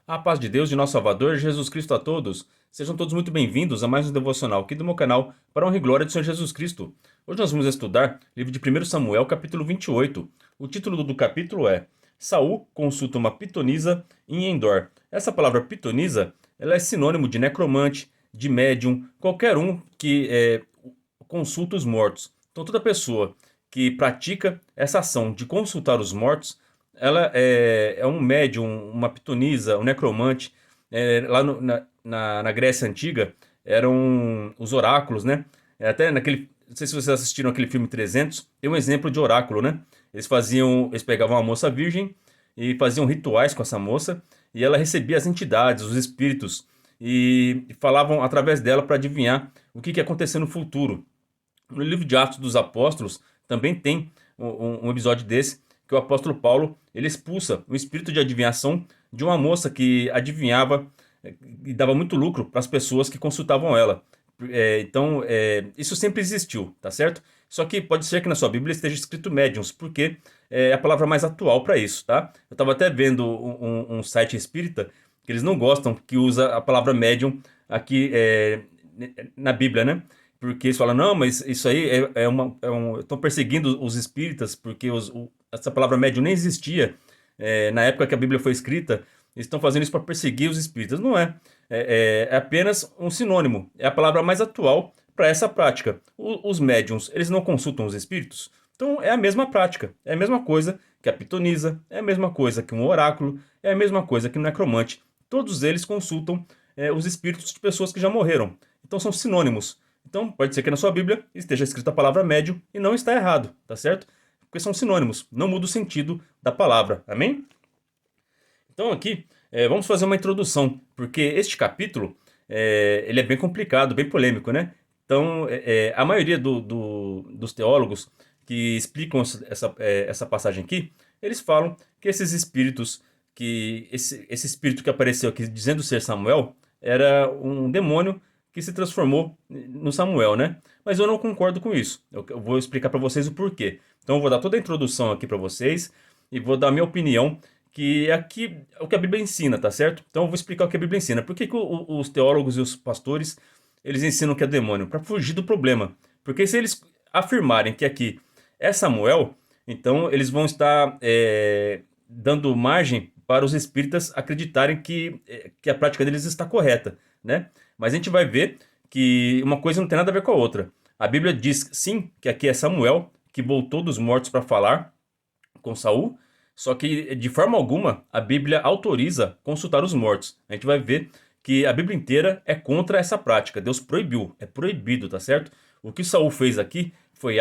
A paz de Deus, de nosso Salvador, Jesus Cristo a todos. Sejam todos muito bem-vindos a mais um devocional aqui do meu canal, para a honra e glória do Senhor Jesus Cristo. Hoje nós vamos estudar o livro de 1 Samuel, capítulo 28. O título do capítulo é Saul consulta uma pitonisa em Endor. Essa palavra pitonisa, ela é sinônimo de necromante, de médium, qualquer um que consulta os mortos. Então toda pessoa que pratica essa ação de consultar os mortos, ela é um médium, uma pitonisa, um necromante. Lá na Grécia Antiga eram os oráculos, né? Até naquele, não sei se vocês assistiram aquele filme 300, tem um exemplo de oráculo, né? Eles pegavam uma moça virgem e faziam rituais com essa moça e ela recebia as entidades, os espíritos e falavam através dela para adivinhar o que ia acontecer no futuro. No livro de Atos dos Apóstolos também tem um episódio desse que o apóstolo Paulo ele expulsa o espírito de adivinhação de uma moça que adivinhava e dava muito lucro para as pessoas que consultavam ela. Isso sempre existiu, tá certo? Só que pode ser que na sua Bíblia esteja escrito médiums, porque é a palavra mais atual para isso, tá? Eu estava até vendo um site espírita que eles não gostam que usa a palavra médium aqui na Bíblia, né? Porque eles falam, não, mas isso aí estão perseguindo os espíritas, porque essa palavra médium nem existia na época que a Bíblia foi escrita. Eles estão fazendo isso para perseguir os espíritas. Não é. É apenas um sinônimo. É a palavra mais atual para essa prática. Os médiums, eles não consultam os espíritos? Então é a mesma prática. É a mesma coisa que a pitonisa, é a mesma coisa que um oráculo, é a mesma coisa que um necromante. Todos eles consultam os espíritos de pessoas que já morreram. Então são sinônimos. Então, pode ser que na sua Bíblia esteja escrita a palavra médium e não está errado, tá certo? Porque são sinônimos, não muda o sentido da palavra, amém? Então aqui, vamos fazer uma introdução, porque este capítulo, ele é bem complicado, bem polêmico, né? Então, a maioria dos teólogos que explicam essa passagem aqui, eles falam que esses espíritos, esse espírito que apareceu aqui dizendo ser Samuel, era um demônio que se transformou no Samuel, né? Mas eu não concordo com isso. Eu vou explicar para vocês o porquê. Então eu vou dar toda a introdução aqui para vocês e vou dar a minha opinião, que aqui é o que a Bíblia ensina, tá certo? Então eu vou explicar o que a Bíblia ensina. Por que que os teólogos e os pastores, eles ensinam que é demônio? Para fugir do problema. Porque se eles afirmarem que aqui é Samuel, então eles vão estar dando margem para os espíritas acreditarem que a prática deles está correta, né? Mas a gente vai ver que uma coisa não tem nada a ver com a outra. A Bíblia diz sim que aqui é Samuel que voltou dos mortos para falar com Saul, só que de forma alguma a Bíblia autoriza consultar os mortos. A gente vai ver que a Bíblia inteira é contra essa prática. Deus proibiu, é proibido, tá certo? O que Saul fez aqui foi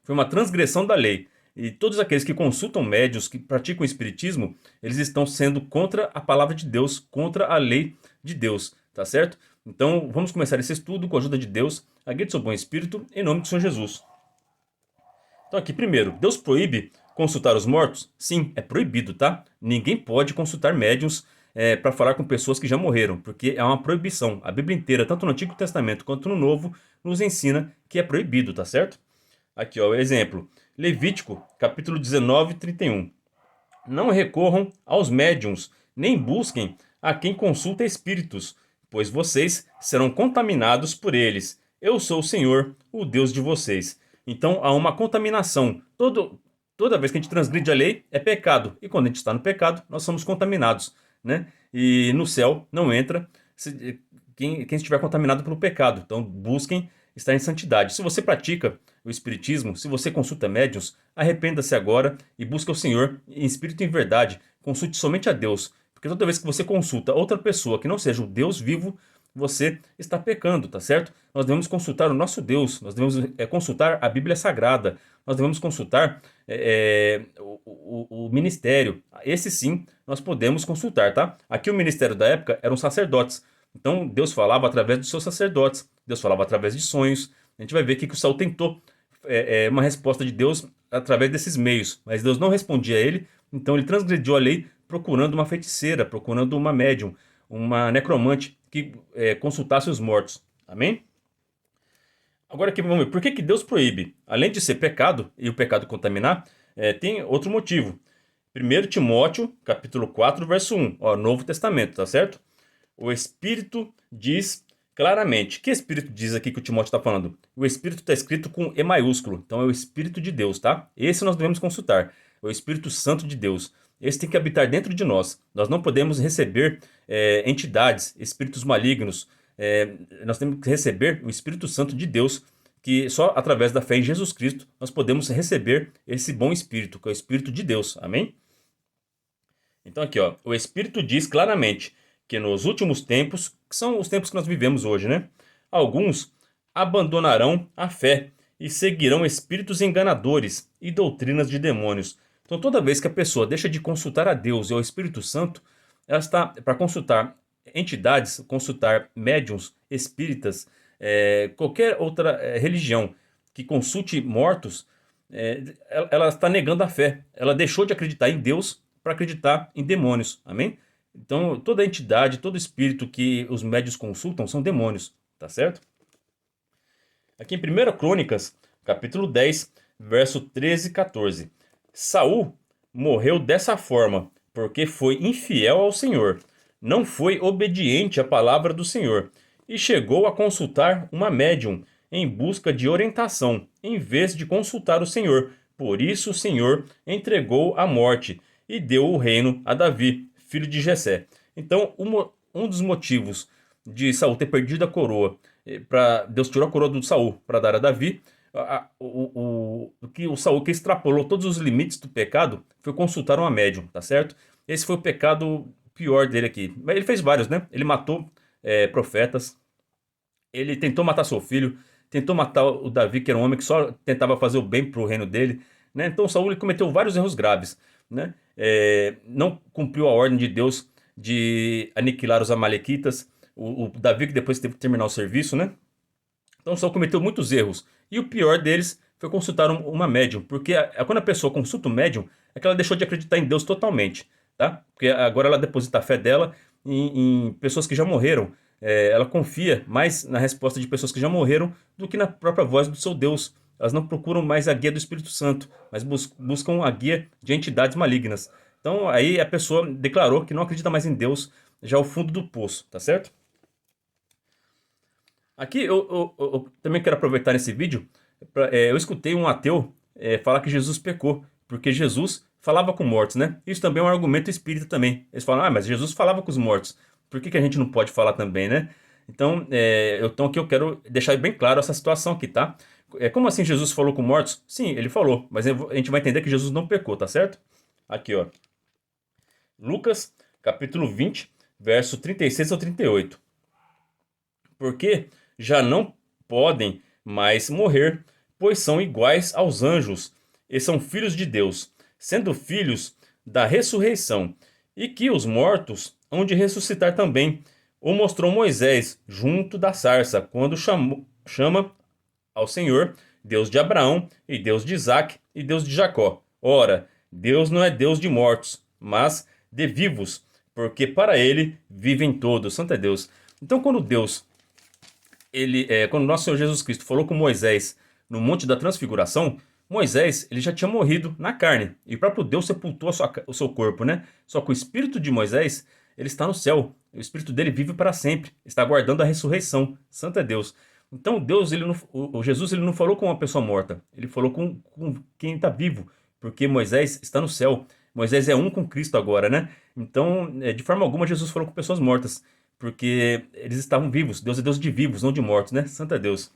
uma transgressão da lei. E todos aqueles que consultam médios, que praticam o espiritismo, eles estão sendo contra a palavra de Deus, contra a lei de Deus, tá certo? Então, vamos começar esse estudo com a ajuda de Deus, a guia do seu bom espírito, em nome do Senhor Jesus. Então, aqui, primeiro, Deus proíbe consultar os mortos? Sim, é proibido, tá? Ninguém pode consultar médiuns para falar com pessoas que já morreram, porque é uma proibição. A Bíblia inteira, tanto no Antigo Testamento quanto no Novo, nos ensina que é proibido, tá certo? Aqui, ó, exemplo. Levítico, capítulo 19, 31. Não recorram aos médiuns, nem busquem a quem consulta espíritos, pois vocês serão contaminados por eles. Eu sou o Senhor, o Deus de vocês. Então há uma contaminação. Toda vez que a gente transgride a lei, é pecado. E quando a gente está no pecado, nós somos contaminados, né? E no céu não entra quem estiver contaminado pelo pecado. Então busquem estar em santidade. Se você pratica o espiritismo, se você consulta médiuns, arrependa-se agora e busque o Senhor em espírito e em verdade. Consulte somente a Deus, porque toda vez que você consulta outra pessoa que não seja o Deus vivo, você está pecando, tá certo? Nós devemos consultar o nosso Deus, nós devemos consultar a Bíblia Sagrada, nós devemos consultar o ministério. Esse sim nós podemos consultar, tá? Aqui o ministério da época eram sacerdotes. Então Deus falava através dos seus sacerdotes, Deus falava através de sonhos. A gente vai ver que o Saul tentou uma resposta de Deus através desses meios, mas Deus não respondia a ele, então ele transgrediu a lei procurando uma feiticeira, procurando uma médium, uma necromante que consultasse os mortos. Amém? Agora aqui vamos ver, por que Deus proíbe? Além de ser pecado e o pecado contaminar, tem outro motivo. 1 Timóteo, capítulo 4, verso 1, ó, Novo Testamento, tá certo? O Espírito diz claramente. Que Espírito diz aqui que o Timóteo está falando? O Espírito está escrito com E maiúsculo, então é o Espírito de Deus, tá? Esse nós devemos consultar, é o Espírito Santo de Deus. Esse tem que habitar dentro de nós. Nós não podemos receber entidades, espíritos malignos. Nós temos que receber o Espírito Santo de Deus, que só através da fé em Jesus Cristo nós podemos receber esse bom Espírito, que é o Espírito de Deus. Amém? Então aqui, ó, o Espírito diz claramente que nos últimos tempos, que são os tempos que nós vivemos hoje, né? Alguns abandonarão a fé e seguirão espíritos enganadores e doutrinas de demônios. Então toda vez que a pessoa deixa de consultar a Deus e ao Espírito Santo, ela está para consultar entidades, consultar médiuns, espíritas, qualquer outra religião que consulte mortos, ela está negando a fé. Ela deixou de acreditar em Deus para acreditar em demônios. Amém? Então, toda entidade, todo espírito que os médios consultam são demônios. Tá certo? Aqui em 1 Crônicas, capítulo 10, verso 13 e 14. Saul morreu dessa forma, porque foi infiel ao Senhor. Não foi obediente à palavra do Senhor. E chegou a consultar uma médium em busca de orientação, em vez de consultar o Senhor. Por isso o Senhor entregou a morte e deu o reino a Davi, filho de Jessé. Então, um dos motivos de Saul ter perdido a coroa, para Deus tirou a coroa do Saul para dar a Davi, o Saul que extrapolou todos os limites do pecado foi consultar uma médium, tá certo? Esse foi o pecado pior dele aqui. Mas ele fez vários, né? Ele matou profetas, ele tentou matar seu filho, tentou matar o Davi, que era um homem que só tentava fazer o bem para o reino dele, né? Então Saul ele cometeu vários erros graves, né? Não cumpriu a ordem de Deus de aniquilar os amalequitas, o Davi que depois teve que terminar o serviço, né? Então Saul cometeu muitos erros. E o pior deles foi consultar uma médium. Porque quando a pessoa consulta um médium, é que ela deixou de acreditar em Deus totalmente. Tá? Porque agora ela deposita a fé dela em pessoas que já morreram. Ela confia mais na resposta de pessoas que já morreram do que na própria voz do seu Deus. Elas não procuram mais a guia do Espírito Santo, mas buscam a guia de entidades malignas. Então aí a pessoa declarou que não acredita mais em Deus, já ao fundo do poço, tá certo? Aqui eu também quero aproveitar nesse vídeo. Eu escutei um ateu falar que Jesus pecou, porque Jesus falava com mortos, né? Isso também é um argumento espírita também. Eles falam, mas Jesus falava com os mortos, por que a gente não pode falar também, né? Então, então aqui eu quero deixar bem claro essa situação aqui, tá? Como assim Jesus falou com mortos? Sim, ele falou, mas a gente vai entender que Jesus não pecou, tá certo? Aqui, ó. Lucas, capítulo 20, verso 36 ao 38. Porque já não podem mais morrer, pois são iguais aos anjos, e são filhos de Deus, sendo filhos da ressurreição, e que os mortos hão de ressuscitar também. O mostrou Moisés junto da sarça, quando chama ao Senhor, Deus de Abraão, e Deus de Isaque, e Deus de Jacó. Ora, Deus não é Deus de mortos, mas de vivos, porque para ele vivem todos. Santo é Deus. Então, quando nosso Senhor Jesus Cristo falou com Moisés no Monte da Transfiguração, Moisés ele já tinha morrido na carne, e o próprio Deus sepultou o seu corpo, né? Só que o espírito de Moisés, ele está no céu, o espírito dele vive para sempre, está aguardando a ressurreição. Santo é Deus. Então Deus, o Jesus, ele não falou com uma pessoa morta, ele falou com quem está vivo, porque Moisés está no céu. Moisés é um com Cristo agora, né? Então, de forma alguma, Jesus falou com pessoas mortas, porque eles estavam vivos. Deus é Deus de vivos, não de mortos, né? Santo é Deus.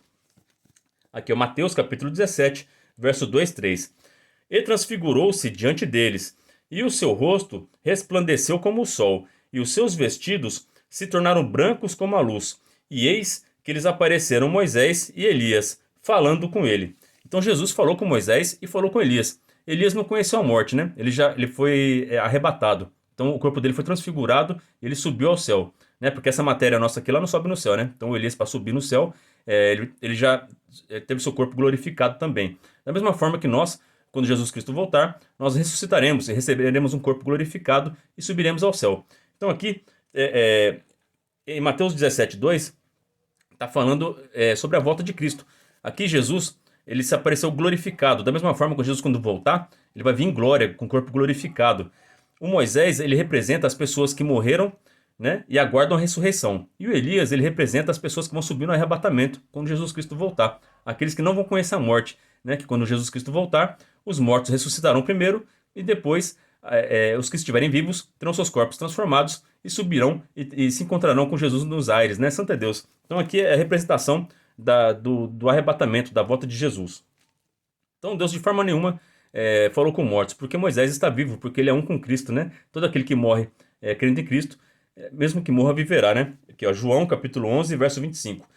Aqui é o Mateus capítulo 17, verso 2, 3. E transfigurou-se diante deles, e o seu rosto resplandeceu como o sol, e os seus vestidos se tornaram brancos como a luz. E eis que lhes apareceram Moisés e Elias, falando com ele. Então Jesus falou com Moisés e falou com Elias. Elias não conheceu a morte, né? Ele foi arrebatado. Então o corpo dele foi transfigurado e ele subiu ao céu, né? Porque essa matéria nossa aqui lá não sobe no céu, né? Então o Elias, para subir no céu, ele já teve seu corpo glorificado também. Da mesma forma que nós, quando Jesus Cristo voltar, nós ressuscitaremos e receberemos um corpo glorificado e subiremos ao céu. Então aqui, em Mateus 17, 2, está falando sobre a volta de Cristo. Aqui Jesus ele se apareceu glorificado. Da mesma forma que Jesus, quando voltar, ele vai vir em glória, com o corpo glorificado. O Moisés, ele representa as pessoas que morreram, né, e aguardam a ressurreição. E o Elias, ele representa as pessoas que vão subir no arrebatamento, quando Jesus Cristo voltar. Aqueles que não vão conhecer a morte, né, que quando Jesus Cristo voltar, os mortos ressuscitarão primeiro e depois os que estiverem vivos terão seus corpos transformados e subirão e se encontrarão com Jesus nos aires, né? Santo é Deus. Então aqui é a representação do arrebatamento, da volta de Jesus. Então Deus de forma nenhuma falou com mortos, porque Moisés está vivo, porque ele é um com Cristo, né? Todo aquele que morre crendo em Cristo, mesmo que morra, viverá, né? Aqui, ó, João capítulo 11, verso 25.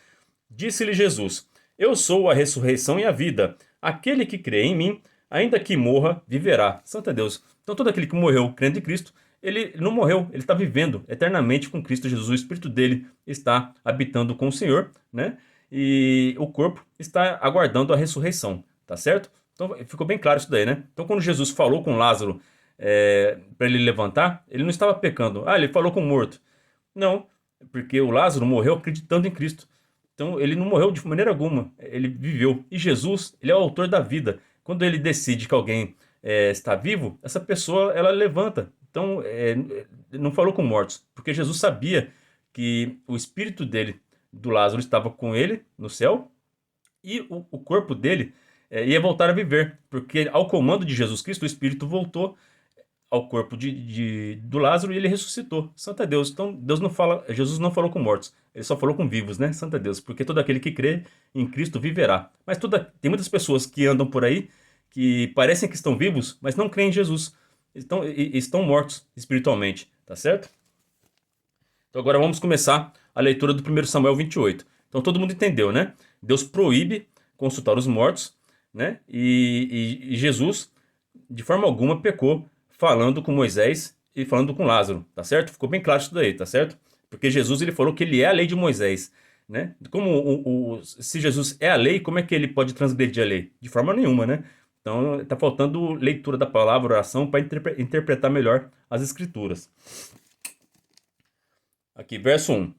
Disse-lhe Jesus: Eu sou a ressurreição e a vida. Aquele que crê em mim, ainda que morra, viverá. Santo é Deus. Então todo aquele que morreu crendo em Cristo, ele não morreu, ele está vivendo eternamente com Cristo Jesus. O espírito dele está habitando com o Senhor, né? E o corpo está aguardando a ressurreição, tá certo? Então ficou bem claro isso daí, né? Então quando Jesus falou com Lázaro para ele levantar, ele não estava pecando. Ah, ele falou com o morto. Não, porque o Lázaro morreu acreditando em Cristo. Então ele não morreu de maneira alguma, ele viveu. E Jesus, ele é o autor da vida. Quando ele decide que alguém está vivo, essa pessoa ela levanta. Então não falou com mortos, porque Jesus sabia que o espírito dele, do Lázaro, estava com ele no céu e o corpo dele ia voltar a viver, porque ao comando de Jesus Cristo o espírito voltou ao corpo do Lázaro e ele ressuscitou. Santo é Deus. Então Deus não fala, Jesus não falou com mortos, ele só falou com vivos, né? Santo é Deus, porque todo aquele que crê em Cristo viverá. Mas tem muitas pessoas que andam por aí que parecem que estão vivos, mas não creem em Jesus. Estão mortos espiritualmente, tá certo? Então agora vamos começar a leitura do 1 Samuel 28. Então todo mundo entendeu, né? Deus proíbe consultar os mortos, né? E Jesus, de forma alguma, pecou falando com Moisés e falando com Lázaro, tá certo? Ficou bem claro isso daí, tá certo? Porque Jesus ele falou que ele é a lei de Moisés, né? Como se Jesus é a lei, como é que ele pode transgredir a lei? De forma nenhuma, né? Então está faltando leitura da palavra, oração, para interpretar melhor as escrituras. Aqui, verso 1.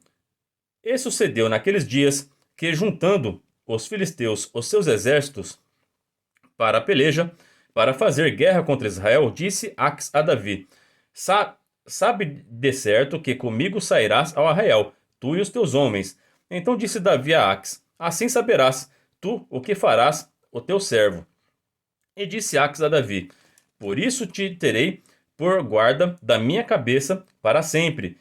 E sucedeu naqueles dias que, juntando os filisteus os seus exércitos para a peleja, para fazer guerra contra Israel, disse Ax a Davi: Sabe de certo que comigo sairás ao arraial, tu e os teus homens. Então disse Davi a Ax: Assim saberás tu o que farás o teu servo. E disse Ax a Davi: Por isso te terei por guarda da minha cabeça para sempre.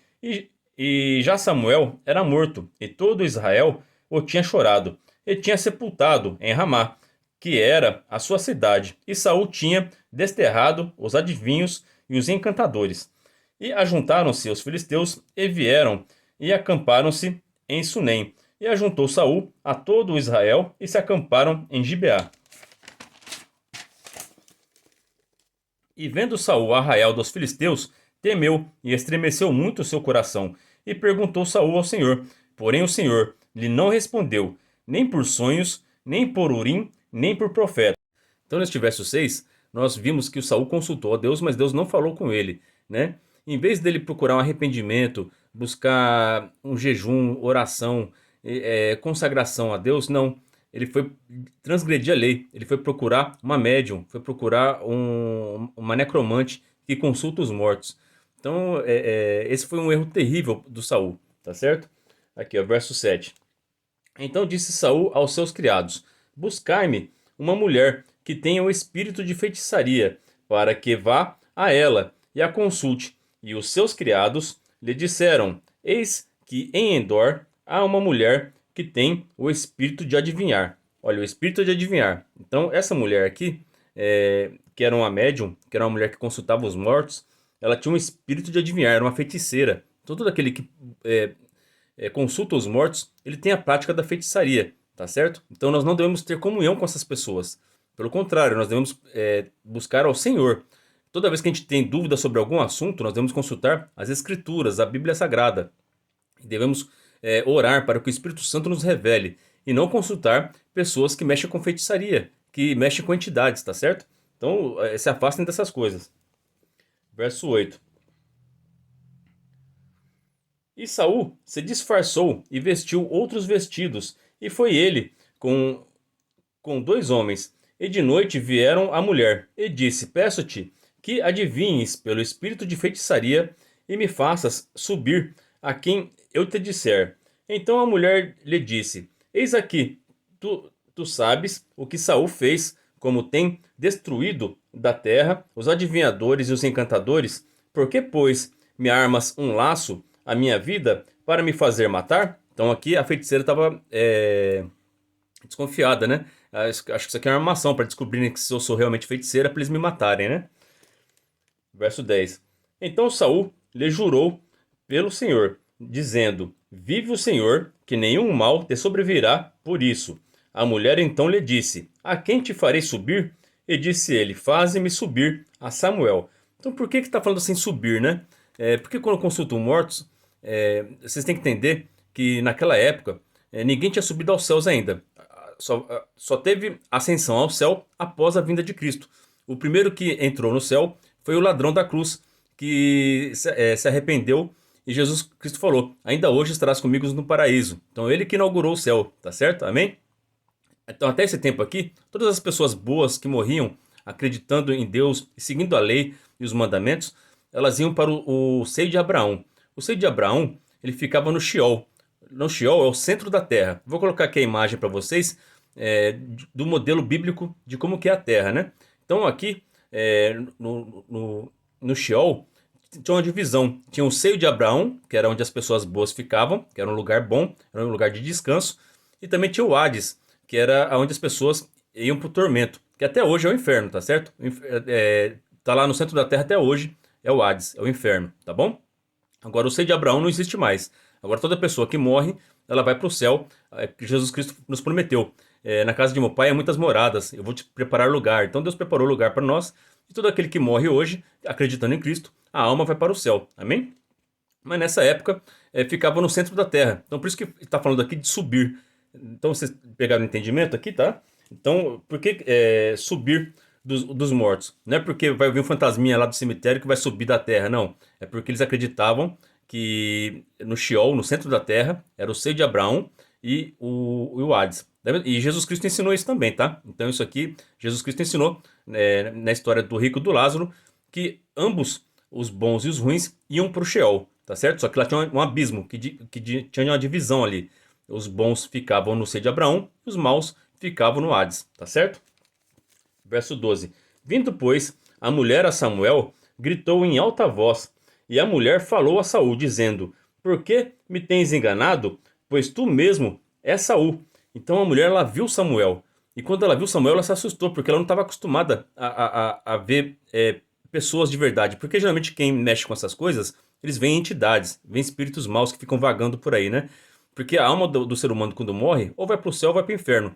E já Samuel era morto, e todo Israel o tinha chorado, e tinha sepultado em Ramá, que era a sua cidade, e Saul tinha desterrado os adivinhos e os encantadores. E ajuntaram-se os filisteus e vieram e acamparam-se em Sunem. E ajuntou Saul a todo o Israel e se acamparam em Gibeá. E vendo Saul o arraial dos filisteus, temeu e estremeceu muito o seu coração, e perguntou Saul ao Senhor. Porém o Senhor lhe não respondeu, nem por sonhos, nem por urim, nem por profeta. Então neste verso 6, nós vimos que o Saul consultou a Deus, mas Deus não falou com ele, né? Em vez dele procurar um arrependimento, buscar um jejum, oração, consagração a Deus, não. Ele foi transgredir a lei. Ele foi procurar uma médium, foi procurar uma necromante que consulta os mortos. Então, esse foi um erro terrível do Saul, tá certo? Aqui, ó, verso 7. Então disse Saul aos seus criados: Buscai-me uma mulher que tenha o espírito de feitiçaria, para que vá a ela e a consulte. E os seus criados lhe disseram: Eis que em Endor há uma mulher que tem o espírito de adivinhar. Olha, o espírito de adivinhar. Então, essa mulher aqui, que era uma médium, que era uma mulher que consultava os mortos, ela tinha um espírito de adivinhar, era uma feiticeira. Então, todo aquele que consulta os mortos, ele tem a prática da feitiçaria, tá certo? Então, nós não devemos ter comunhão com essas pessoas. Pelo contrário, nós devemos buscar ao Senhor. Toda vez que a gente tem dúvida sobre algum assunto, nós devemos consultar as Escrituras, a Bíblia Sagrada. Devemos orar para que o Espírito Santo nos revele e não consultar pessoas que mexem com feitiçaria, que mexem com entidades, tá certo? Então, se afastem dessas coisas. Verso 8. E Saul se disfarçou e vestiu outros vestidos, e foi ele com com 2 homens, e de noite vieram a mulher, e disse: Peço-te que adivinhes pelo espírito de feitiçaria, e me faças subir a quem eu te disser. Então a mulher lhe disse: Eis aqui, tu sabes o que Saul fez, como tem destruído da terra os adivinhadores e os encantadores. Por que, pois, me armas um laço à minha vida para me fazer matar? Então aqui a feiticeira estava desconfiada, né? Acho que isso aqui é uma armação para descobrirem que se eu sou realmente feiticeira para eles me matarem, né? Verso 10. Então Saul lhe jurou pelo Senhor, dizendo: Vive o Senhor, que nenhum mal te sobrevirá por isso. A mulher então lhe disse: A quem te farei subir? E disse ele: Faze-me subir a Samuel. Então por que está falando assim subir, né? Porque quando consultam mortos, vocês têm que entender que naquela época ninguém tinha subido aos céus ainda. Só teve ascensão ao céu após a vinda de Cristo. O primeiro que entrou no céu foi o ladrão da cruz, que se arrependeu e Jesus Cristo falou: Ainda hoje estarás comigo no paraíso. Então ele que inaugurou o céu, tá certo? Amém? Então até esse tempo aqui, todas as pessoas boas que morriam acreditando em Deus e seguindo a lei e os mandamentos, elas iam para o seio de Abraão. O seio de Abraão, ele ficava no Sheol. No Sheol é o centro da terra. Vou colocar aqui a imagem para vocês do modelo bíblico de como que é a terra, né? Então aqui no Sheol tinha uma divisão. Tinha o seio de Abraão, que era onde as pessoas boas ficavam, que era um lugar bom, era um lugar de descanso. E também tinha o Hades, que era onde as pessoas iam para o tormento, que até hoje é o inferno, tá certo? Tá lá no centro da terra até hoje, é o Hades, é o inferno, tá bom? Agora o seio de Abraão não existe mais. Agora toda pessoa que morre, ela vai para o céu, que Jesus Cristo nos prometeu. Na casa de meu pai há muitas moradas, eu vou te preparar lugar. Então Deus preparou lugar para nós, e todo aquele que morre hoje, acreditando em Cristo, a alma vai para o céu, amém? Mas nessa época ficava no centro da terra. Então por isso que está falando aqui de subir. Então vocês pegaram o entendimento aqui, tá? Então por que subir dos mortos? Não é porque vai vir um fantasminha lá do cemitério que vai subir da terra, não. É porque eles acreditavam que no Sheol, no centro da terra, era o seio de Abraão e o Hades. E Jesus Cristo ensinou isso também, tá? Então isso aqui, Jesus Cristo ensinou na história do rico e do Lázaro, que ambos, os bons e os ruins, iam para o Sheol, tá certo? Só que lá tinha um abismo, tinha uma divisão ali. Os bons ficavam no seio de Abraão e os maus ficavam no Hades, tá certo? Verso 12. Vindo, pois, a mulher a Samuel, gritou em alta voz, e a mulher falou a Saul, dizendo: Por que me tens enganado? Pois tu mesmo és Saul. Então a mulher, ela viu Samuel. E quando ela viu Samuel, ela se assustou, porque ela não estava acostumada a ver pessoas de verdade. Porque geralmente quem mexe com essas coisas, eles veem entidades, veem espíritos maus que ficam vagando por aí, né? Porque a alma do ser humano, quando morre, ou vai para o céu ou vai para o inferno.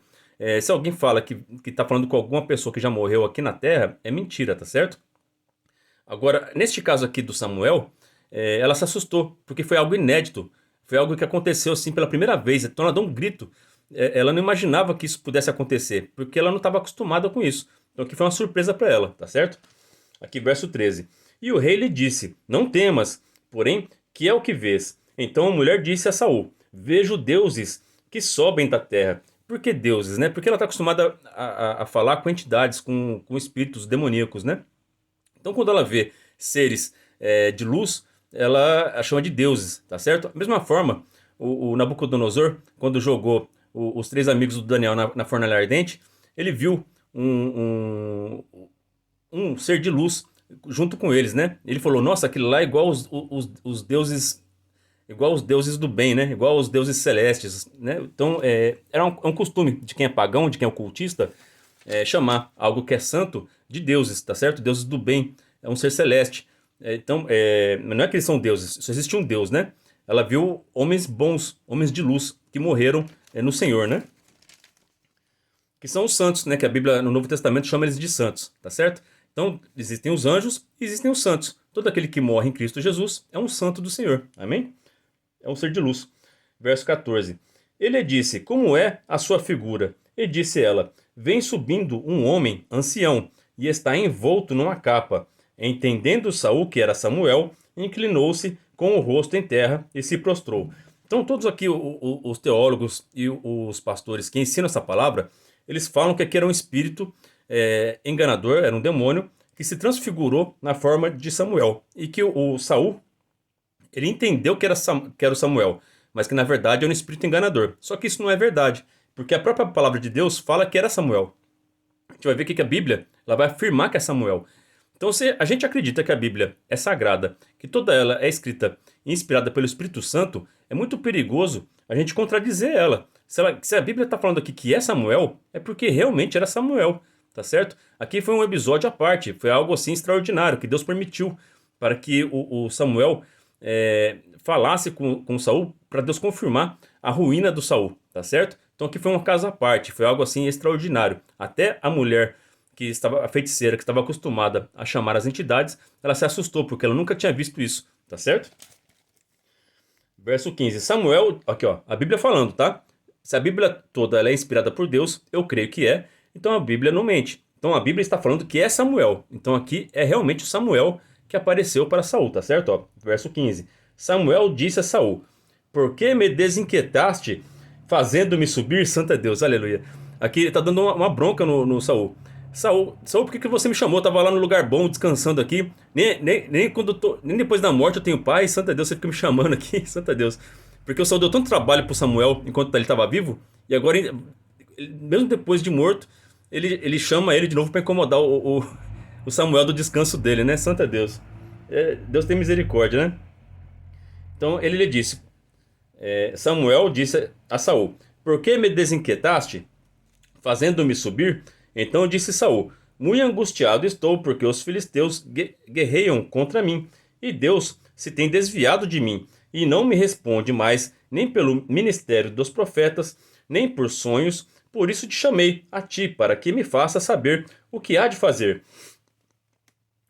Se alguém fala que está falando com alguma pessoa que já morreu aqui na Terra, é mentira, tá certo? Agora, neste caso aqui do Samuel, ela se assustou, porque foi algo inédito. Foi algo que aconteceu assim pela primeira vez. Então ela deu um grito. Ela não imaginava que isso pudesse acontecer, porque ela não estava acostumada com isso. Então aqui foi uma surpresa para ela, tá certo? Aqui verso 13. E o rei lhe disse: Não temas, porém, que é o que vês? Então a mulher disse a Saul: Vejo deuses que sobem da terra. Por que deuses, né? Porque ela está acostumada a falar com entidades, com espíritos demoníacos, né? Então quando ela vê seres de luz, ela a chama de deuses, tá certo? Da mesma forma, o Nabucodonosor, quando jogou os 3 amigos do Daniel na fornalha ardente, ele viu um ser de luz junto com eles, né? Ele falou: Nossa, aquilo lá é igual os deuses, igual os deuses do bem, né? Igual os deuses celestes, né? Então era um costume de quem é pagão, de quem é ocultista, chamar algo que é santo de deuses, tá certo? Deuses do bem, é um ser celeste. Então, não é que eles são deuses, só existe um Deus, né? Ela viu homens bons, homens de luz, que morreram no Senhor, né? Que são os santos, né? Que a Bíblia no Novo Testamento chama eles de santos, tá certo? Então, existem os anjos e existem os santos. Todo aquele que morre em Cristo Jesus é um santo do Senhor, amém? É um ser de luz. Verso 14. Ele disse: Como é a sua figura? E disse ela: Vem subindo um homem ancião, e está envolto numa capa. Entendendo Saul que era Samuel, inclinou-se com o rosto em terra e se prostrou. Então todos aqui os teólogos e os pastores que ensinam essa palavra, eles falam que aqui era um espírito enganador, era um demônio que se transfigurou na forma de Samuel. E que o Saul, ele entendeu que era o Samuel, mas que na verdade era um espírito enganador. Só que isso não é verdade, porque a própria palavra de Deus fala que era Samuel. A gente vai ver que a Bíblia ela vai afirmar que é Samuel. Então, se a gente acredita que a Bíblia é sagrada, que toda ela é escrita e inspirada pelo Espírito Santo, é muito perigoso a gente contradizer ela. Se a Bíblia está falando aqui que é Samuel, é porque realmente era Samuel, tá certo? Aqui foi um episódio à parte, foi algo assim extraordinário que Deus permitiu para que o Samuel falasse com Saul, para Deus confirmar a ruína do Saul, tá certo? Então aqui foi um caso à parte, foi algo assim extraordinário. Até a mulher a feiticeira que estava acostumada a chamar as entidades, ela se assustou porque ela nunca tinha visto isso, tá certo? Verso 15. Samuel, aqui ó, a Bíblia falando, tá? Se a Bíblia toda ela é inspirada por Deus, eu creio que é, então a Bíblia não mente. Então a Bíblia está falando que é Samuel. Então aqui é realmente o Samuel que apareceu para Saul, tá certo? Ó, verso 15. Samuel disse a Saul: por que me desinquietaste, fazendo-me subir, santo é Deus, aleluia. Aqui ele está dando uma bronca no Saul. Saul, por que você me chamou? Eu tava lá no lugar bom, descansando aqui. Nem depois da morte eu tenho paz. Santa Deus, você fica me chamando aqui. Santa Deus. Porque o Saul deu tanto trabalho pro Samuel enquanto ele estava vivo. E agora, mesmo depois de morto, ele chama ele de novo para incomodar o Samuel do descanso dele, né? Santa Deus. Deus tem misericórdia, né? Então ele lhe disse: Samuel disse a Saul: por que me desinquietaste, fazendo-me subir? Então disse Saul: muito angustiado estou, porque os filisteus guerreiam contra mim, e Deus se tem desviado de mim, e não me responde mais, nem pelo ministério dos profetas, nem por sonhos. Por isso te chamei a ti, para que me faça saber o que há de fazer.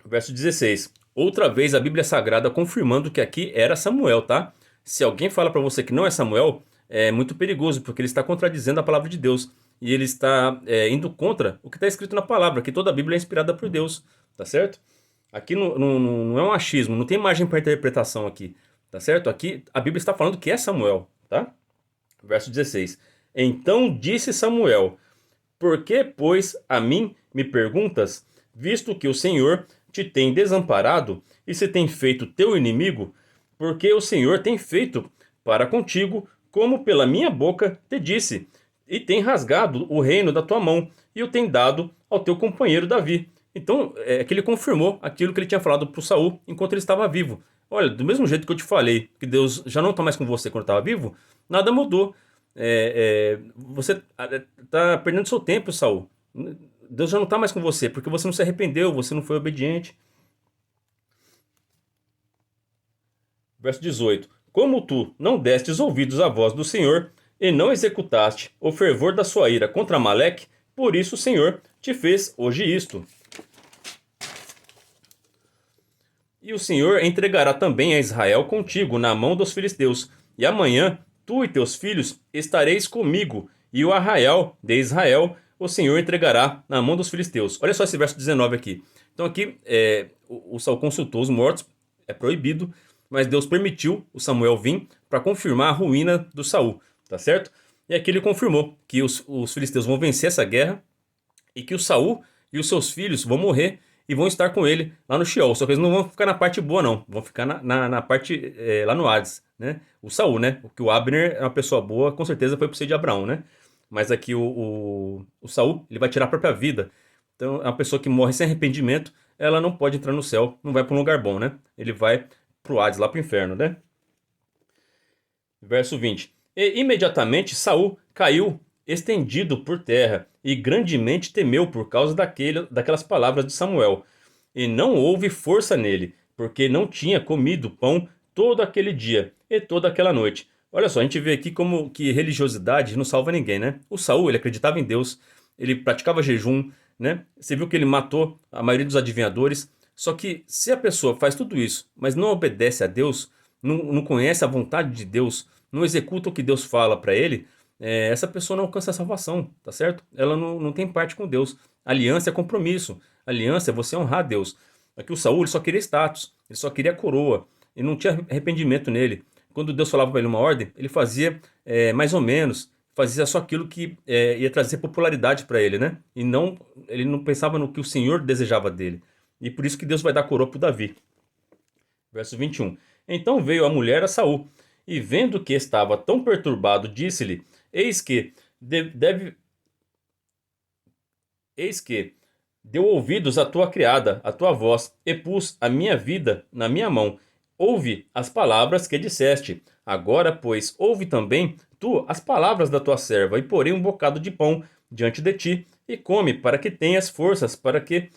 Verso 16. Outra vez a Bíblia Sagrada confirmando que aqui era Samuel, tá? Se alguém fala para você que não é Samuel, é muito perigoso, porque ele está contradizendo a palavra de Deus. E ele está indo contra o que está escrito na palavra, que toda a Bíblia é inspirada por Deus, tá certo? Aqui não é um achismo, não tem margem para interpretação aqui, tá certo? Aqui a Bíblia está falando que é Samuel, tá? Verso 16. Então disse Samuel: por que, pois, a mim me perguntas, visto que o Senhor te tem desamparado e se tem feito teu inimigo? Porque o Senhor tem feito para contigo, como pela minha boca te disse, e tem rasgado o reino da tua mão, e o tem dado ao teu companheiro Davi. Então, que ele confirmou aquilo que ele tinha falado para o Saul enquanto ele estava vivo. Olha, do mesmo jeito que eu te falei que Deus já não está mais com você quando estava vivo, nada mudou. Você está perdendo seu tempo, Saul. Deus já não está mais com você, porque você não se arrependeu, você não foi obediente. Verso 18. Como tu não destes ouvidos à voz do Senhor, e não executaste o fervor da sua ira contra Amaleque, por isso o Senhor te fez hoje isto. E o Senhor entregará também a Israel contigo na mão dos filisteus, e amanhã tu e teus filhos estareis comigo, e o arraial de Israel o Senhor entregará na mão dos filisteus. Olha só esse verso 19 aqui. Então aqui o Saul consultou os mortos, é proibido, mas Deus permitiu o Samuel vir para confirmar a ruína do Saul. Tá certo? E aqui ele confirmou que os filisteus vão vencer essa guerra e que o Saul e os seus filhos vão morrer e vão estar com ele lá no Sheol. Só que eles não vão ficar na parte boa, não. Vão ficar na parte lá no Hades, né? O Saul, né? Porque o Abner é uma pessoa boa, com certeza foi pro seio de Abraão, né? Mas aqui o Saul, ele vai tirar a própria vida. Então, é uma pessoa que morre sem arrependimento, ela não pode entrar no céu, não vai para um lugar bom, né? Ele vai pro Hades, lá pro inferno, né? Verso 20. E imediatamente Saul caiu estendido por terra e grandemente temeu por causa daquelas palavras de Samuel. E não houve força nele, porque não tinha comido pão todo aquele dia e toda aquela noite. Olha só, a gente vê aqui como que religiosidade não salva ninguém, né? O Saul, ele acreditava em Deus, ele praticava jejum, né? Você viu que ele matou a maioria dos adivinhadores. Só que se a pessoa faz tudo isso, mas não obedece a Deus, não conhece a vontade de Deus, não executa o que Deus fala para ele, essa pessoa não alcança a salvação, tá certo? Ela não tem parte com Deus. Aliança é compromisso. Aliança é você honrar a Deus. Aqui o Saul ele só queria status, ele só queria coroa, e não tinha arrependimento nele. Quando Deus falava para ele uma ordem, ele fazia mais ou menos, fazia só aquilo que ia trazer popularidade para ele, né? E não, ele não pensava no que o Senhor desejava dele. E por isso que Deus vai dar coroa para Davi. Verso 21. Então veio a mulher a Saul, e vendo que estava tão perturbado, disse-lhe: Eis que deve, eis que deu ouvidos à tua criada, à tua voz, e pus a minha vida na minha mão. Ouve as palavras que disseste. Agora, pois, ouve também tu as palavras da tua serva, e porei um bocado de pão diante de ti, e come, para que tenhas forças, para que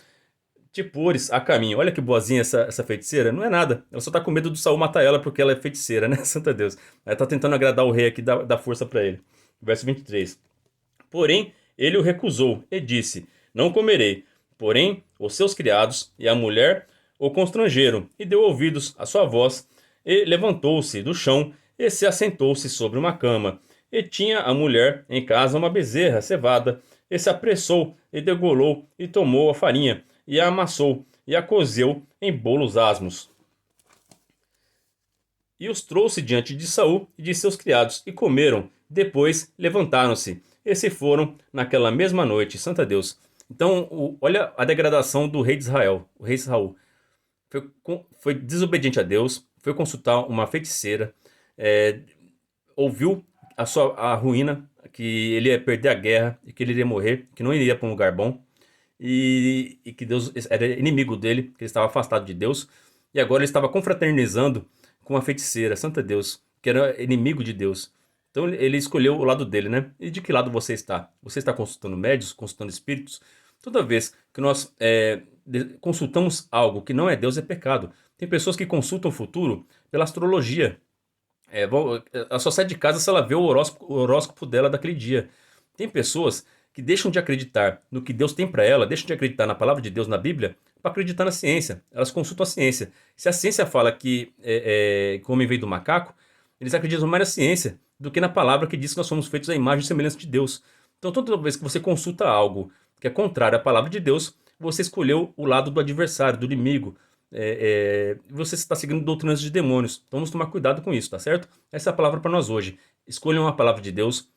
te pôres a caminho. Olha que boazinha essa feiticeira. Não é nada. Ela só tá com medo do Saul matar ela porque ela é feiticeira, né? Santa Deus. Ela tá tentando agradar o rei aqui, dar força para ele. Verso 23. Porém, ele o recusou e disse: Não comerei. Porém, os seus criados e a mulher o constrangeram, e deu ouvidos à sua voz, e levantou-se do chão, e se assentou-se sobre uma cama. E tinha a mulher em casa uma bezerra cevada, e se apressou, e degolou, e tomou a farinha, e a amassou, e a cozeu em bolos asmos. E os trouxe diante de Saul e de seus criados, e comeram. Depois levantaram-se, e se foram naquela mesma noite. Santa Deus. Então, olha a degradação do rei de Israel, o rei Saul. Foi desobediente a Deus, foi consultar uma feiticeira, é, ouviu a ruína, que ele ia perder a guerra, e que ele iria morrer, que não iria para um lugar bom, e que Deus era inimigo dele, que ele estava afastado de Deus, e agora ele estava confraternizando com uma feiticeira, Santa Deus, que era inimigo de Deus. Então ele escolheu o lado dele, né? E de que lado você está? Você está consultando médios, consultando espíritos? Toda vez que nós consultamos algo que não é Deus, é pecado. Tem pessoas que consultam o futuro pela astrologia. Ela só sai de casa se ela vê o horóscopo dela daquele dia. Tem pessoas que deixam de acreditar no que Deus tem para ela, deixam de acreditar na palavra de Deus na Bíblia, para acreditar na ciência. Elas consultam a ciência. Se a ciência fala que o homem veio do macaco, eles acreditam mais na ciência do que na palavra que diz que nós somos feitos à imagem e semelhança de Deus. Então, toda vez que você consulta algo que é contrário à palavra de Deus, você escolheu o lado do adversário, do inimigo. Você está seguindo doutrinas de demônios. Então vamos tomar cuidado com isso, tá certo? Essa é a palavra para nós hoje. Escolham a palavra de Deus,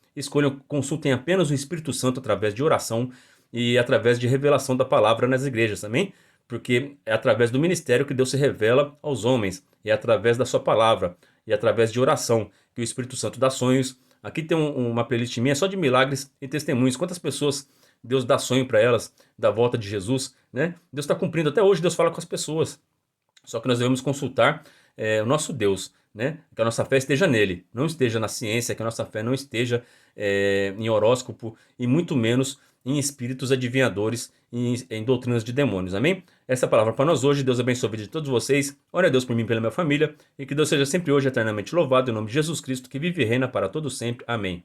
consultem apenas o Espírito Santo através de oração e através de revelação da palavra nas igrejas, também, porque é através do ministério que Deus se revela aos homens, é através da sua palavra e através de oração que o Espírito Santo dá sonhos. Aqui tem uma playlist minha só de milagres e testemunhos. Quantas pessoas Deus dá sonho para elas da volta de Jesus, né? Deus está cumprindo. Até hoje Deus fala com as pessoas. Só que nós devemos consultar o nosso Deus, né? Que a nossa fé esteja nele, não esteja na ciência, que a nossa fé não esteja em horóscopo e muito menos em espíritos adivinhadores e em doutrinas de demônios, amém? Essa é a palavra para nós hoje. Deus abençoe a vida de todos vocês. Ore a Deus por mim e pela minha família, e que Deus seja sempre hoje eternamente louvado, em nome de Jesus Cristo, que vive e reina para todo sempre. Amém.